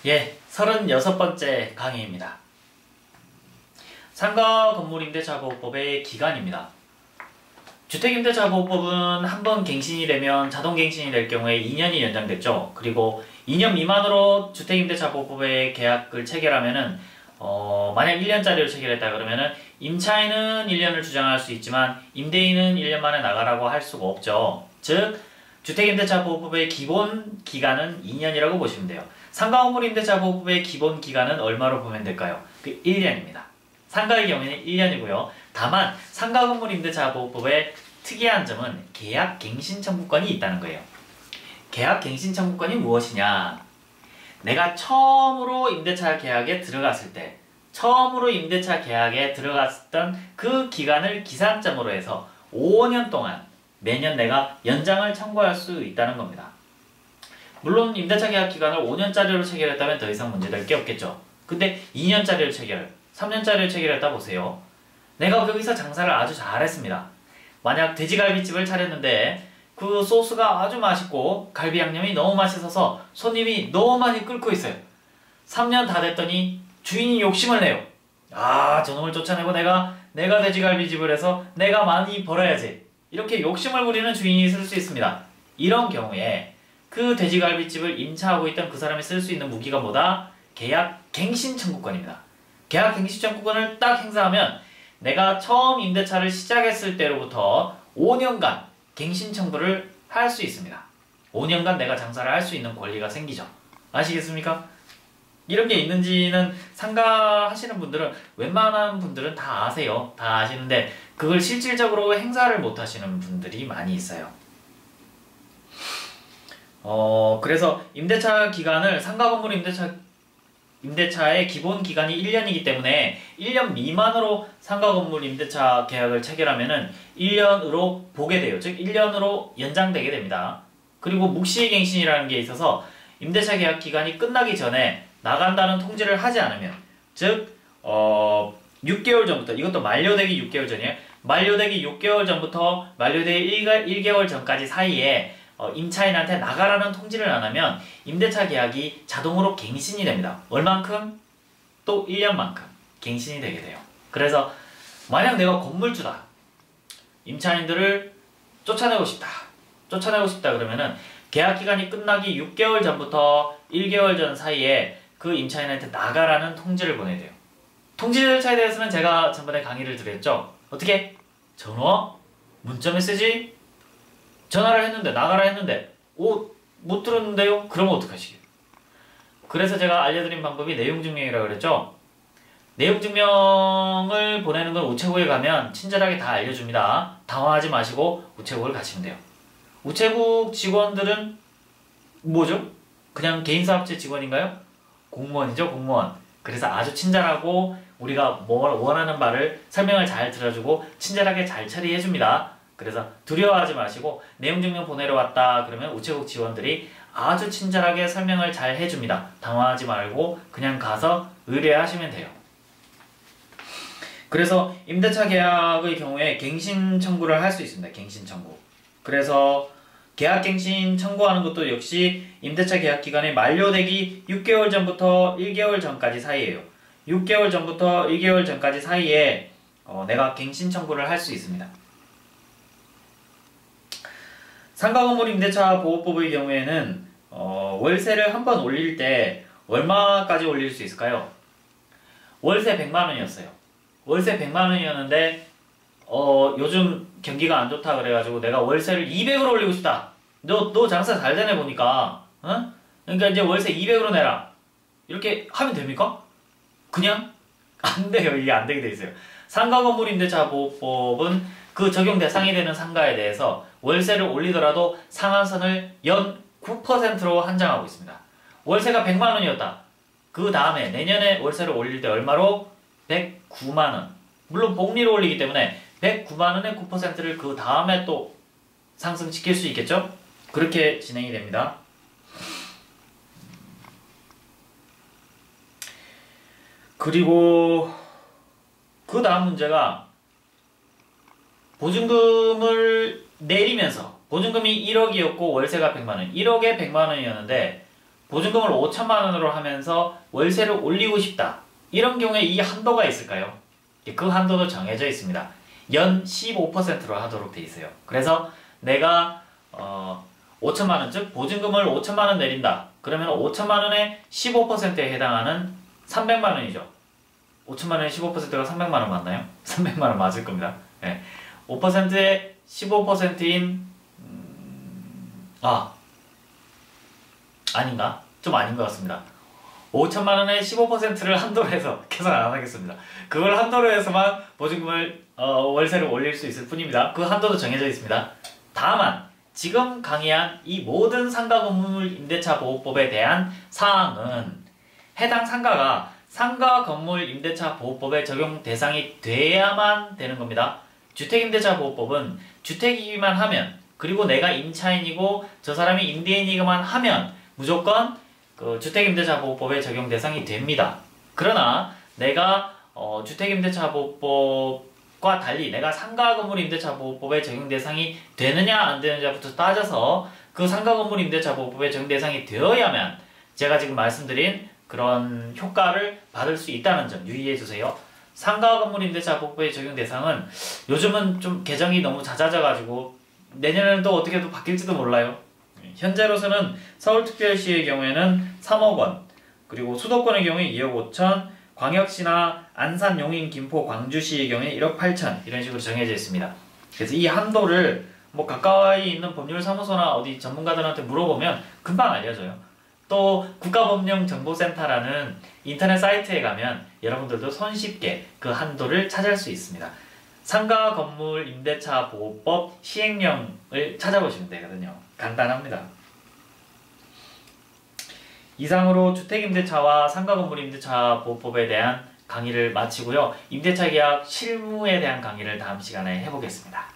예, 36번째 강의입니다. 상가건물임대차보호법의 기간입니다. 주택임대차보호법은 한번 갱신이 되면 자동갱신이 될 경우에 2년이 연장됐죠. 그리고 2년 미만으로 주택임대차보호법의 계약을 체결하면은 만약 1년짜리로 체결했다 그러면은 임차인은 1년을 주장할 수 있지만 임대인은 1년 만에 나가라고 할 수가 없죠. 즉 주택임대차보호법의 기본 기간은 2년이라고 보시면 돼요. 상가건물임대차보호법의 기본 기간은 얼마로 보면 될까요? 1년입니다. 상가의 경우에는 1년이고요. 다만 상가건물임대차보호법의 특이한 점은 계약갱신 청구권이 있다는 거예요. 계약갱신 청구권이 무엇이냐? 내가 처음으로 임대차 계약에 들어갔을 때 처음으로 임대차 계약에 들어갔던 그 기간을 기산점으로 해서 5년 동안 매년 내가 연장을 청구할 수 있다는 겁니다. 물론 임대차 계약 기간을 5년짜리로 체결했다면 더 이상 문제될 게 없겠죠. 근데 2년짜리로 체결, 3년짜리로 체결했다 보세요. 내가 거기서 장사를 아주 잘했습니다. 만약 돼지갈비집을 차렸는데 그 소스가 아주 맛있고 갈비 양념이 너무 맛있어서 손님이 너무 많이 끓고 있어요. 3년 다 됐더니 주인이 욕심을 내요. 아, 저놈을 쫓아내고 내가 돼지갈비집을 해서 내가 많이 벌어야지. 이렇게 욕심을 부리는 주인이 있을 수 있습니다. 이런 경우에 그 돼지갈비집을 임차하고 있던 그 사람이 쓸 수 있는 무기가 뭐다? 계약갱신 청구권입니다. 계약갱신 청구권을 딱 행사하면 내가 처음 임대차를 시작했을 때로부터 5년간 갱신 청구를 할 수 있습니다. 5년간 내가 장사를 할 수 있는 권리가 생기죠. 아시겠습니까? 이런 게 있는지는 상가 하시는 분들은 웬만한 분들은 다 아세요. 다 아시는데 그걸 실질적으로 행사를 못 하시는 분들이 많이 있어요. 그래서 임대차 기간을 상가건물 임대차의 기본 기간이 1년이기 때문에 1년 미만으로 상가건물 임대차 계약을 체결하면은 1년으로 보게 돼요. 즉 1년으로 연장되게 됩니다. 그리고 묵시갱신이라는 게 있어서 임대차 계약 기간이 끝나기 전에 나간다는 통지를 하지 않으면, 즉 6개월 전부터, 이것도 만료되기 6개월 전이에요. 만료되기 6개월 전부터 만료되기 1개월 전까지 사이에 임차인한테 나가라는 통지를 안 하면 임대차 계약이 자동으로 갱신이 됩니다. 얼만큼? 또 1년만큼 갱신이 되게 돼요. 그래서 만약 내가 건물주다, 임차인들을 쫓아내고 싶다 그러면은 계약기간이 끝나기 6개월 전부터 1개월 전 사이에 그 임차인한테 나가라는 통지를 보내야 돼요. 통지 절차에 대해서는 제가 전번에 강의를 드렸죠. 어떻게? 전화? 문자메시지? 전화를 했는데 나가라 했는데 못 들었는데요? 그러면 어떡하시게요? 그래서 제가 알려드린 방법이 내용증명이라고 그랬죠. 내용증명을 보내는 건 우체국에 가면 친절하게 다 알려줍니다. 당황하지 마시고 우체국을 가시면 돼요. 우체국 직원들은 뭐죠? 그냥 개인사업체 직원인가요? 공무원이죠, 공무원. 그래서 아주 친절하고 우리가 원하는 바를 설명을 잘 들어주고 친절하게 잘 처리해줍니다. 그래서 두려워하지 마시고 내용증명 보내러 왔다 그러면 우체국 직원들이 아주 친절하게 설명을 잘 해줍니다. 당황하지 말고 그냥 가서 의뢰하시면 돼요. 그래서 임대차 계약의 경우에 갱신 청구를 할 수 있습니다. 갱신 청구. 그래서 계약갱신 청구하는 것도 역시 임대차 계약 기간이 만료되기 6개월 전부터 1개월 전까지 사이에요. 6개월 전부터 1개월 전까지 사이에 내가 갱신 청구를 할 수 있습니다. 상가건물 임대차 보호법의 경우에는 월세를 한번 올릴 때 얼마까지 올릴 수 있을까요? 월세 100만원이었어요. 월세 100만원이었는데 요즘 경기가 안 좋다 그래가지고 내가 월세를 200으로 올리고 싶다. 너 장사 잘 되네 보니까. 어? 그러니까 이제 월세 200으로 내라. 이렇게 하면 됩니까? 그냥? 안 돼요. 이게 안 되게 돼 있어요. 상가건물임대차 보호법은 그 적용 대상이 되는 상가에 대해서 월세를 올리더라도 상한선을 연 9%로 한정하고 있습니다. 월세가 100만원이었다. 그 다음에 내년에 월세를 올릴 때 얼마로? 109만원. 물론 복리로 올리기 때문에 109만원의 9%를 그 다음에 또 상승시킬 수 있겠죠? 그렇게 진행이 됩니다. 그리고 그 다음 문제가 보증금을 내리면서 보증금이 1억이었고 월세가 100만원, 1억에 100만원이었는데 보증금을 5천만 원으로 하면서 월세를 올리고 싶다. 이런 경우에 이 한도가 있을까요? 그 한도도 정해져 있습니다. 연 15%로 하도록 돼 있어요. 그래서 내가 5천만 원, 즉 보증금을 5천만 원 내린다. 그러면 5천만 원의 15%에 해당하는 300만 원이죠. 5천만 원의 15%가 300만 원 맞나요? 300만 원 맞을 겁니다. 네. 5%의 15%인 아닌가? 좀 아닌 것 같습니다. 5천만 원의 15%를 한도로 해서 계산 안 하겠습니다. 그걸 한도로 해서만 보증금을 월세를 올릴 수 있을 뿐입니다. 그 한도도 정해져 있습니다. 다만 지금 강의한 이 모든 상가 건물 임대차 보호법에 대한 사항은 해당 상가가 상가 건물 임대차 보호법에 적용 대상이 돼야만 되는 겁니다. 주택임대차 보호법은 주택이기만 하면, 그리고 내가 임차인이고 저 사람이 임대인이기만 하면 무조건 그 주택임대차보호법에 적용 대상이 됩니다. 그러나 내가 주택임대차보호법과 달리 내가 상가건물임대차보호법에 적용 대상이 되느냐 안 되느냐부터 따져서 그 상가건물임대차보호법에 적용 대상이 되어야만 제가 지금 말씀드린 그런 효과를 받을 수 있다는 점 유의해 주세요. 상가건물임대차보호법의 적용 대상은 요즘은 좀 개정이 너무 잦아져가지고 내년에는 또 어떻게 또 바뀔지도 몰라요. 현재로서는 서울특별시의 경우에는 3억 원, 그리고 수도권의 경우에 2억 5천, 광역시나 안산, 용인, 김포, 광주시의 경우에 1억 8천 이런 식으로 정해져 있습니다. 그래서 이 한도를 뭐 가까이 있는 법률사무소나 어디 전문가들한테 물어보면 금방 알려줘요. 또 국가법령정보센터라는 인터넷 사이트에 가면 여러분들도 손쉽게 그 한도를 찾을 수 있습니다. 상가건물임대차보호법 시행령을 찾아보시면 되거든요. 간단합니다. 이상으로 주택임대차와 상가건물임대차보호법에 대한 강의를 마치고요. 임대차 계약 실무에 대한 강의를 다음 시간에 해보겠습니다.